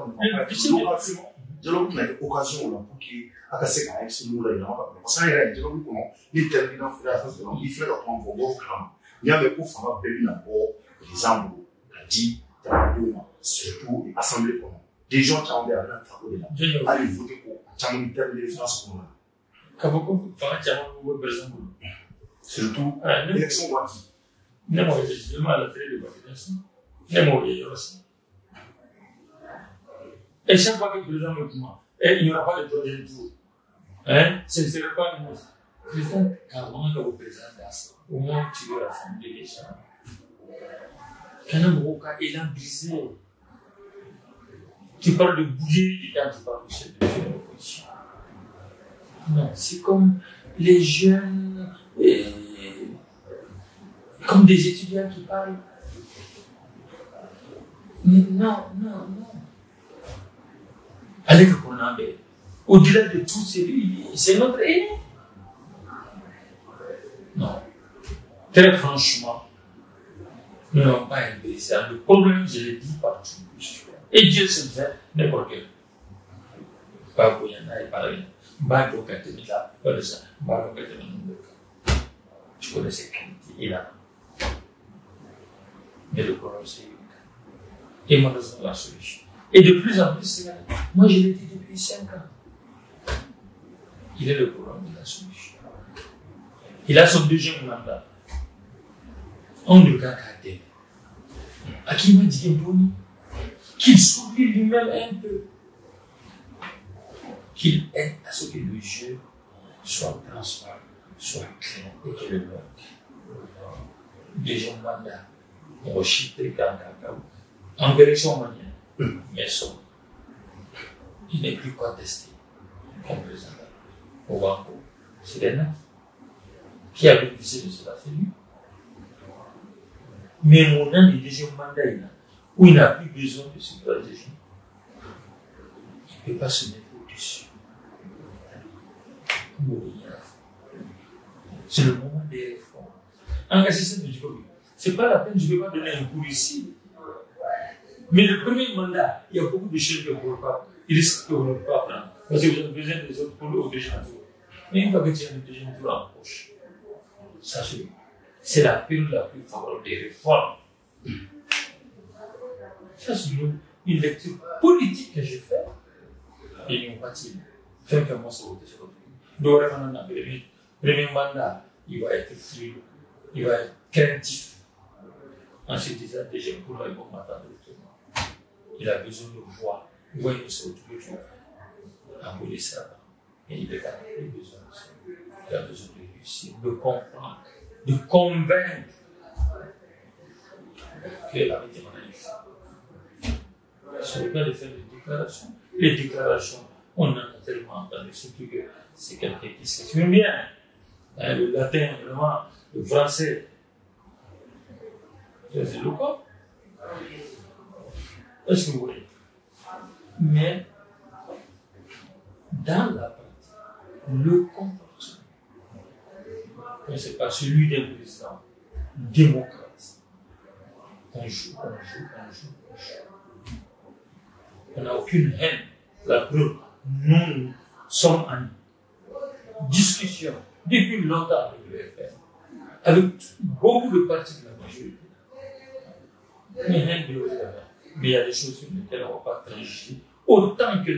occasion pour qu'il a cassé quand même ce mot-là, il n'a pas parce qu'il y a une occasion pour il termine en fédération, il fait le temps pour voir clairement. Il y a des coups, on va payer d'abord, par exemple, dit, surtout l'Assemblée commune. Des gens qui ont des là, allez voter pour, qui ont une telle défense pour nous. Kaboko, par exemple, par exemple, Surtout, l'élection doit qui? Non, effectivement, la télé de vaccination. Non, il y a aussi. Et chaque fois que le président me dit, il n'y aura pas de troisième tour. Hein? Ce ne serait pas une président, car on a le président d'Assa. Au moins, tu veux rassembler les gens. Quand il a brisé. Tu parles de bouger quand tu parles de chef de l'opposition. Non, c'est comme les jeunes, comme des étudiants qui parlent. Non. Avec le Konambe, au-delà de tout, c'est notre aîné. Non. Très franchement, nous n'avons pas un président. Le problème, je l'ai dit partout. Et Dieu se fait n'importe quel. Pas Boyana et pas rien. Pas Katemila, pas ça. Pas Katemila. Tu connais ses qualités, il a. Mais le problème, c'est unique. Et malheureusement, la solution. Et de plus en plus, c'est là. Moi, je l'ai dit depuis 5 ans. Il est le problème de la solution. Il a son deuxième mandat. On ne regarde qu'à terre. À qui m'a dit Mboni qu'il s'oublie lui-même un peu. Qu'il aide à ce que le jeu soit transparent, soit clair et que le monde. Deuxième mandat. On va chiffrer en direction manière. Mais son. Il n'est plus contesté comme président. Au Banco, c'est l'ENA. Qui a bénéficié de cela, c'est lui. Mais mon an du deuxième mandat, où il n'a plus besoin de suffrage des gens, il ne peut pas se mettre au-dessus. C'est le moment des réformes. En cas, c'est ça que je veux dire. Ce n'est pas la peine, je ne vais pas donner un cours ici. Mais le premier mandat, il y a beaucoup de choses que vous ne pouvez pas. Il risque que vous ne pouvez pas prendre. Parce que vous avez besoin des autres pour le deuxième tour. Mais une fois que tu as le deuxième tour en poche, ça c'est la période la plus favorable des réformes. Ça, c'est une lecture politique que j'ai faite. Et nous partis. Francement, c'est voté sur l'autre. Donc, le premier mandat, il va être fluide, il va être craintif. En se disant déjà, pour moi, il va m'attendre directement. Il a besoin de voir. Il va y se retrouver en police là-bas. Et il n'a plus besoin de ça. Il a besoin de réussir, de comprendre, de convaincre que la vérité en a eu. Ce n'est pas de faire des déclarations. Les déclarations, on en a tellement entendu, surtout que c'est quelqu'un qui s'exprime bien. Hein, le latin, vraiment, le français. C'est le quoi? Est-ce que vous voyez? Mais, dans la pratique, le comportement, ce n'est pas celui d'un président démocrate. On joue. On n'a aucune haine. La preuve, nous sommes en discussion depuis longtemps avec le FN, avec beaucoup de partis de la majorité. Mais il y a des choses sur lesquelles on ne va pas trancher. Autant que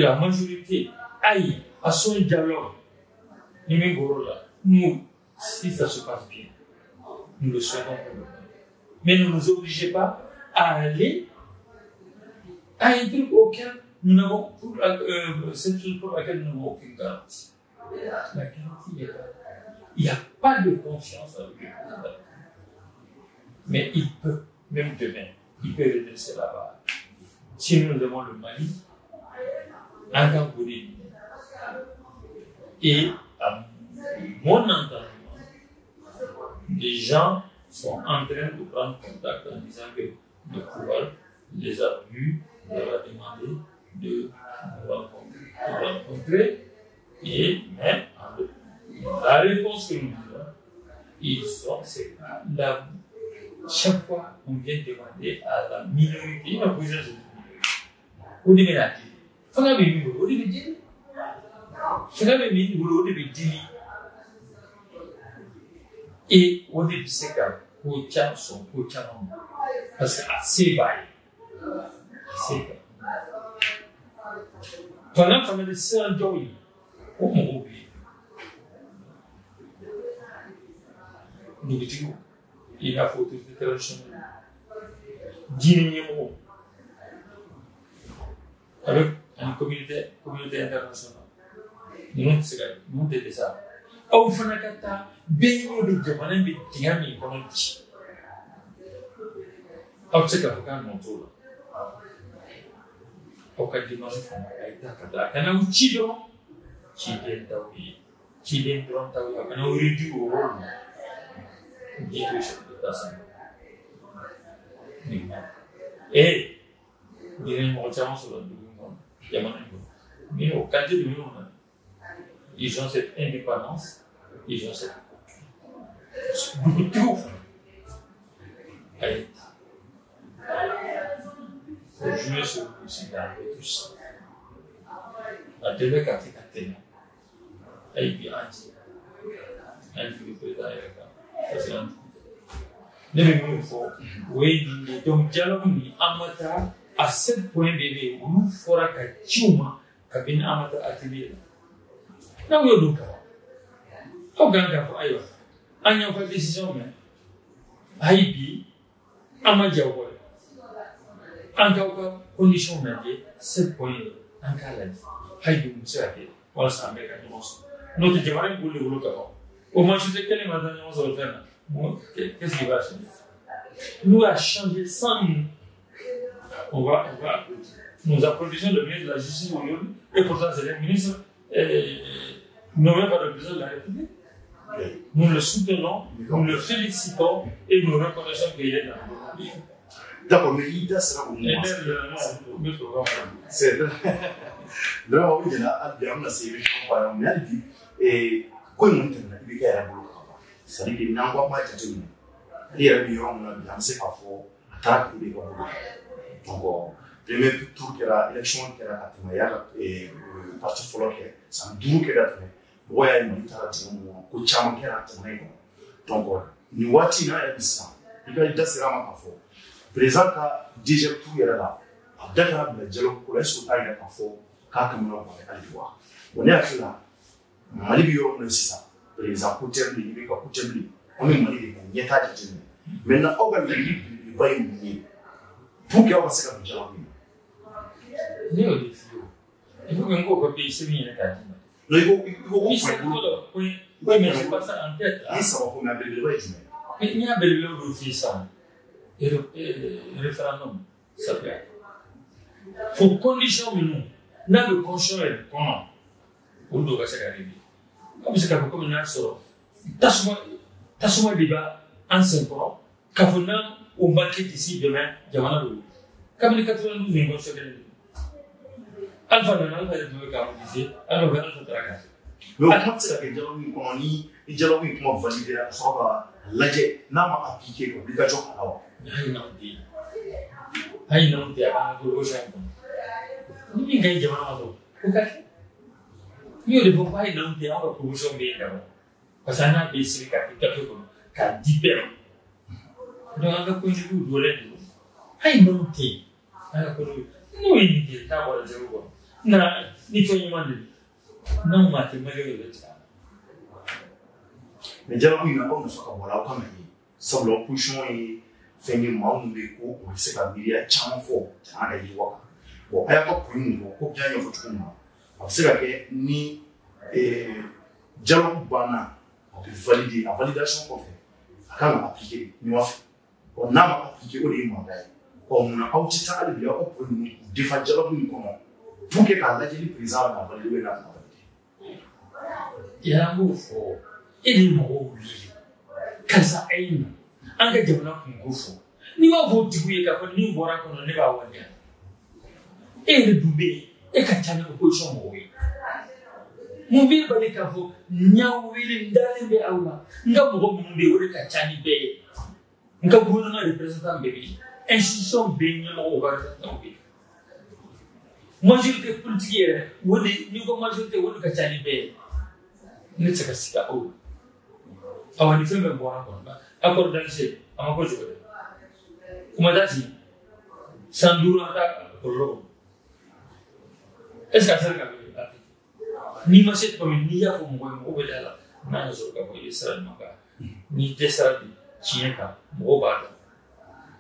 la majorité aille à son dialogue. Nous, si ça se passe bien, nous le souhaitons pour le monde. Mais ne nous obligez pas à aller à un truc auquel nous n'avons, cette chose pour laquelle nous n'avons aucune garantie. La garantie est là. Il n'y a pas de confiance avec le président. Mais il peut, même demain, il peut redresser la barre. Si nous avons le Mali, en Cameroun, et à mon entendement, les gens sont en train de prendre contact en disant que le pouvoir les a vus, leur a demandé de nous rencontrer, et même la réponse que nous disons, c'est chaque fois on vient demander à la minorité, une opposition de la minorité, au début de la vie, et au début c'est que son parce que c'est bail. Pendant qu'on a des sœurs d'oeil, on oublie. Nous il a faut autorité traditionnelle. Dîner avec une communauté internationale. Nous c'est ça. Au fond, kata benyo de jamana bi tingami kono ci. Au tsaka fukan montola. Au ka dimanche fond ay takata kana uchido chiden tawi. Chiden dron tawi kana uridi o ro. Gitu ça. Et il mo chama sur le jamana ko. Mais au cadre de nous ils ont cette indépendance, ils ont cette beaucoup de tout. Allez, faut jouer sur le Sénégal et tout ça. La télé qui a fait la télé, elle est bien entière. Elle fait le président et c'est un truc. Mais il faut, oui, donc dialogue ni amata à 7 points bébé, nous fera qu'à tchouma, qu'à bien amata atelier. Now you look at how can I and your decision? I be a major boy. And our condition that day, 7 point and calendar. I do say, once I make a most. Not the German will look about. Or much is the killing of the nose of them. Qu'est-ce qui va changer? Nous a changé sans on va nous applaudissons le ministre de la Justice et pourtant c'est le ministre nommé par le président de la République. Nous le soutenons, nous le félicitons et nous reconnaissons qu'il est dans le pays. D'accord, mais l'idée sera au moins. C'est là où il y a bien c'est par exemple et quoi nous tenons il y a un boulot. C'est-à-dire qu'il n'y a pas mal de temps. Il y a eu un c'est pas faux, attaque des boulot. Donc premier tour que l'élection que la Katimaya et le parti Follow c'est un tour que la Boya ni mtaratibu ko chama kera tanaiko donc ni wati na ya bisa iga ida sera ma kafo président ka DJ tout yera la adaka na jelo ko leso ta ya kafo ka kamuna ko aliwa woni akila mali biyo na sisa président ko tembi ni ko tembi on est mali ko nyeta de tembi maintenant oga ni bayi ni pour que on passe comme jelo ni o di fio il faut que on copie ce mi na ka il faut oui, mais c'est pas ça en tête. Il s'en va pour m'appeler mais il y a belle le fait ça. Et le référendum, ça plaît. Pour condition nous, n'a le conscience comment on doit se arriver. Comme c'est comme une nation. Tasuma débat en 5 ans. Kafuna au marché d'ici demain, Yamana Lou. Comme les 92 millions de Alpha Alpha de Caroline, alors Alpha Tragas. Mais comment c'est que dialogue qu'on y, et dialogue comment valider ça va l'agir, n'a pas appliqué comme l'obligation à la. Aïe non, t'es à la gauche. Ni gagne Yamana Lou. Io devo fare non ti ho promosso bene. Cosa na basic ka dipem. Non anga ko ni du dole ni. Ai non ti. Ala ko no ni ti ta ba je ko. Na ni to ni mande. Non ma te mele le ta. Mais dialogue il n'a pas de soka wala ko mai. Sablo pushon yi fengi maunde ko ko se ka biria chamfo ta na yi waka. Bon aya ko kun ko bya yo fo tukuma. C'est là que ni dialogue banal on peut valider la validation qu'on fait quand on appliquer nous on a appliqué au niveau on a outil à le pour nous défendre dialogue nous comment pour que quand la président la valider la valider il y a un mot fort et les mots oui quand ça aime en fait on a un fort ni ma vote oui quand ni bora qu'on ne va voir et le double et quand tu as une opposition oui mumbi bali kafo nyawili ndale be aula nga bugo mumbi wori ka chani be nga bugo na representant be institution be nyama o ga tambi majorité politique woni ni ko majorité woni ka chani be ne tsaka sika o awani fembe bona bona akor dalse amako jode kuma dati sanduru ata kollo est-ce que ça ka ni ma set comme ni ya ko mo ko be dala na so ka ko Israël maka ni dessert Chien-ka, Mobada.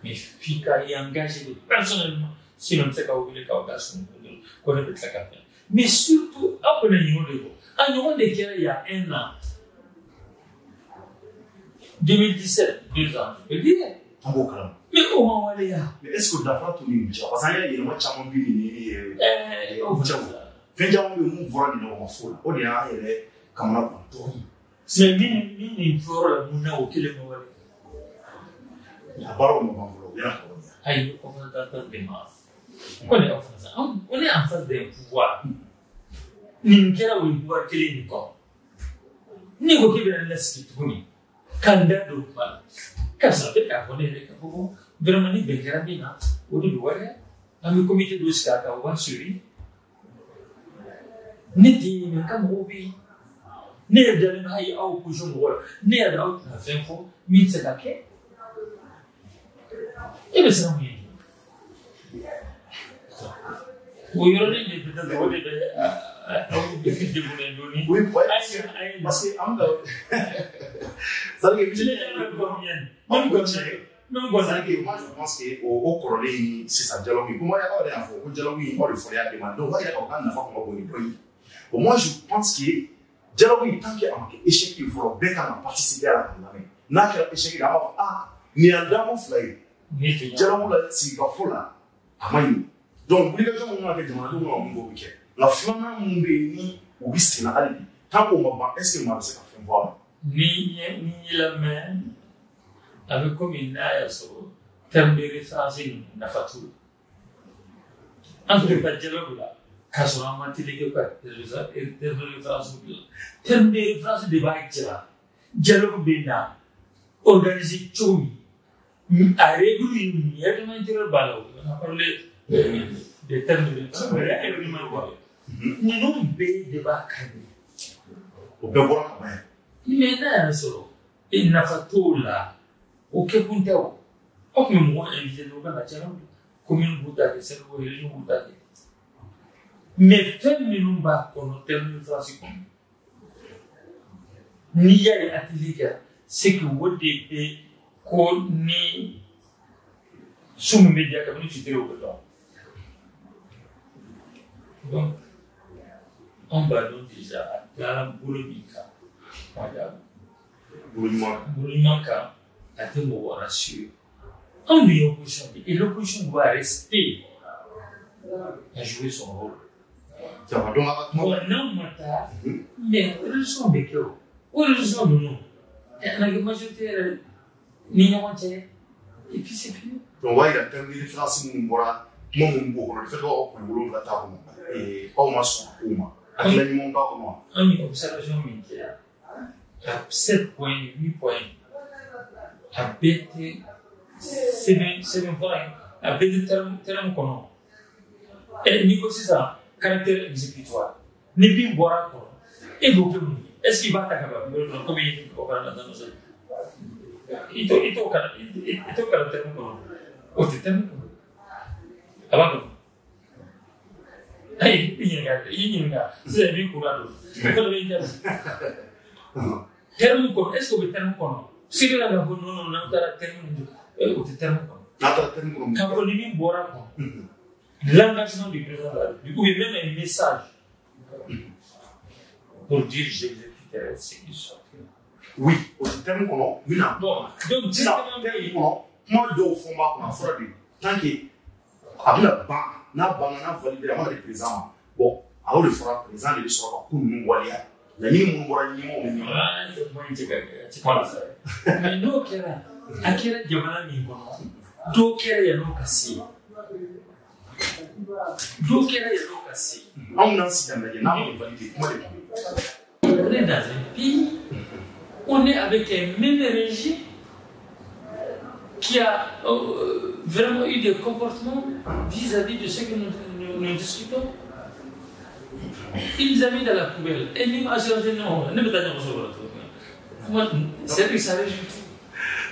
Mais Fika est engagé personnellement, sinon c'est quand vous voulez qu'on connaît le café. Mais surtout, après le niveau de vous, à niveau de il y a un an, 2017, 2 ans, je peux dire. Mais au moment où elle est là. Mais est-ce que d'abord tout le monde parce qu'il y a un champion bini Venja on move voir de nos fous. On est là il est comme là pour c'est mini pour la mouna au kilo moelle. La baron on va vouloir bien. Aïe, on va t'attendre des masses. On est en face d'un pouvoir. Ni kera ou pouvoir kele ni ko. Ni ko ke bien laisse tout ni. Candidat do pas. Quand ça fait qu'à connaître les capos, vraiment ni bien bien. Au début ouais, dans le comité de scat à voir sur lui. Ni dit mais comme Robi. Ni de la haye au coujon wala. Ni de out na info, mi c'est laquelle. Et bien c'est oui. Oui, on est peut-être oui, parce que am ça veut dire moi je pense que au coroner c'est ça dialogue moi il y a pas de dialogue il faut le faire demander donc il y a pas de fois qu'on va pour moi je pense que dialogue tant qu'il y a un échec il faut bien qu'on participer à la campagne n'a qu'un échec il a ni un dame fly dialogue là c'est pas fou là amani donc vous les gens on a fait demander on va week la flamme mon béni ou risque na alibi tant qu'on va est-ce que moi c'est pas voir ni la main avec comme une asso terme de référence na fatou entre pas dialogue là kasura matile ke quoi terme de référence terme de référence de baïtira dialogue bena organisé choumi a réguler ni réglementaire balo on a parlé des termes de référence réglementaire ni non bé débat kan au bien voir mais là solo il n'a pas tout là auquel point au même moi invité nous dans la dialogue commune Bouta que c'est le région Bouta mais femme nous pas qu'on terme de français comme ni ya atelier c'est que vous devez qu'on ni sous média comme nous c'était au blanc donc on va donc déjà la boulomika Boulimanka a été rassuré. On est opposition et l'opposition doit rester à jouer son rôle. Bon, non, mais raison de quoi? Ou raison de nous? La majorité n'y a pas et puis c'est fini. Donc, il y a terminé les phrases qui nous voilà, moi mon beau, on le fait au boulot la table et pas au masson ou moi. À l'animon pas au moi. Une observation militaire. À 7 points, 8 points, à BT 7 points, à BT terme qu'on et négocier ça, caractère exécutoire. N'est plus boire quoi. Et donc, est-ce qu'il va t'accaparer? Comme il dit, on va dans nos ailes. Il est au caractère qu'on au terme. Avant il y a c'est bien courant. Il faut le dire. Terme comme est-ce que le terme comme si la non terme au terme comme quand on dit boire comme l'engagement du président ou même un message pour dire j'exécuterai ce qui sort oui au terme comme oui non donc justement moi de au fond on a fait tant que avec la banque na validé le président bon alors le fera président de sort pour nous voir la ligne mon mais nous akira jamana ni kono do kera ya no kasi on a si jamais na on validé on est dans un pays on est avec un même régime qui a vraiment eu des comportements vis-à-vis de ce que nous discutons. Ils avaient dans la poubelle. Et nous, à ce moment-là, ne me donnez pas c'est que ça réjouit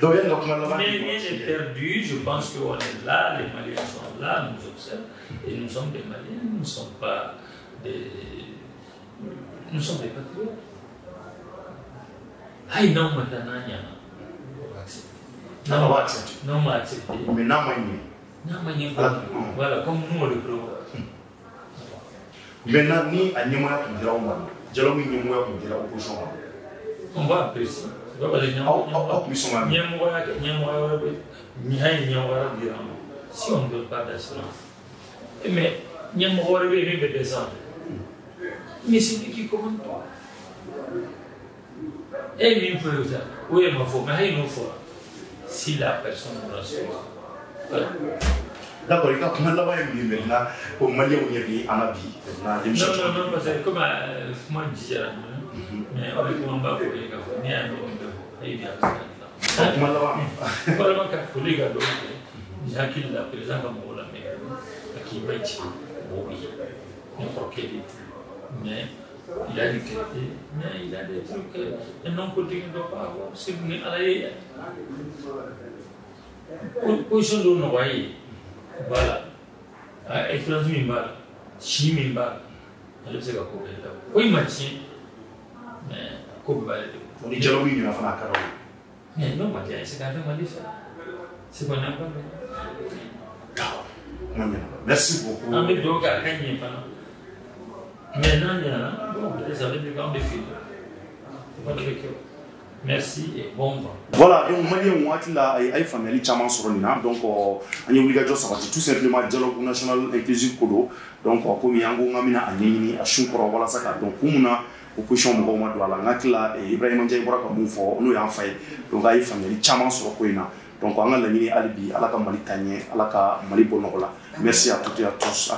tout. Mais j'ai perdu, je pense qu'on est là, les Maliens sont là, nous observent. Et nous sommes des Maliens, nous ne sommes pas des. Nous sommes des patriotes. Aïe, non, maintenant, accepter. Non, pas accepter. Non, pas accepter. Mais non, voilà, comme nous on le prévoit. Maintenant, ni à Niamaya qui dira au monde, Jalom Niamaya qui dira au prochain. On va apprécier. Si on ne donne pas d'assurance. Mais Niamaya va descendre. Mais c'est lui qui commande toi. Et il faut ça. Oui, il faut, mais il faut. Si la personne nous rassure. D'accord, il y a comment là-bas maintenant au Mali où il y a un avis. Non, parce que comme moi je disais, mais avec mon bas pour les gars, il y a un comment là-bas voilà, quand les gars, il y a qui la présente comme on l'a mis, qui va être oui, n'importe quel mais il a des qualités, mais il a des trucs un non-côté ne doit pas avoir. C'est une position de nos voyez. Voilà. Expérience mimba, chi mimba, elle sait quoi couper là. Oui, matin, mais coupe balai. On dit Jalom il y a fait un carreau. Mais non, matin, c'est quand même malifère. C'est quoi n'importe quoi. Merci beaucoup. On est donc à gagner pendant. Maintenant, il y a bon, vous avez des grands défis. Merci et bon vent. Voilà, donc Malien Ouati là, il famille Chaman Soronina, donc on y obligation ça va tout simplement dialogue national inclusif kodo, donc comme yango ngamina anini ashukura wala saka donc kumuna opposition mo ma do ala ngakila e Ibrahima Ndiaye boraka mu fo no ya fay donc ay famille Chaman Soro koina donc on a la mini alibi alaka mali tanye alaka mali bonola. Merci à toutes et à tous, à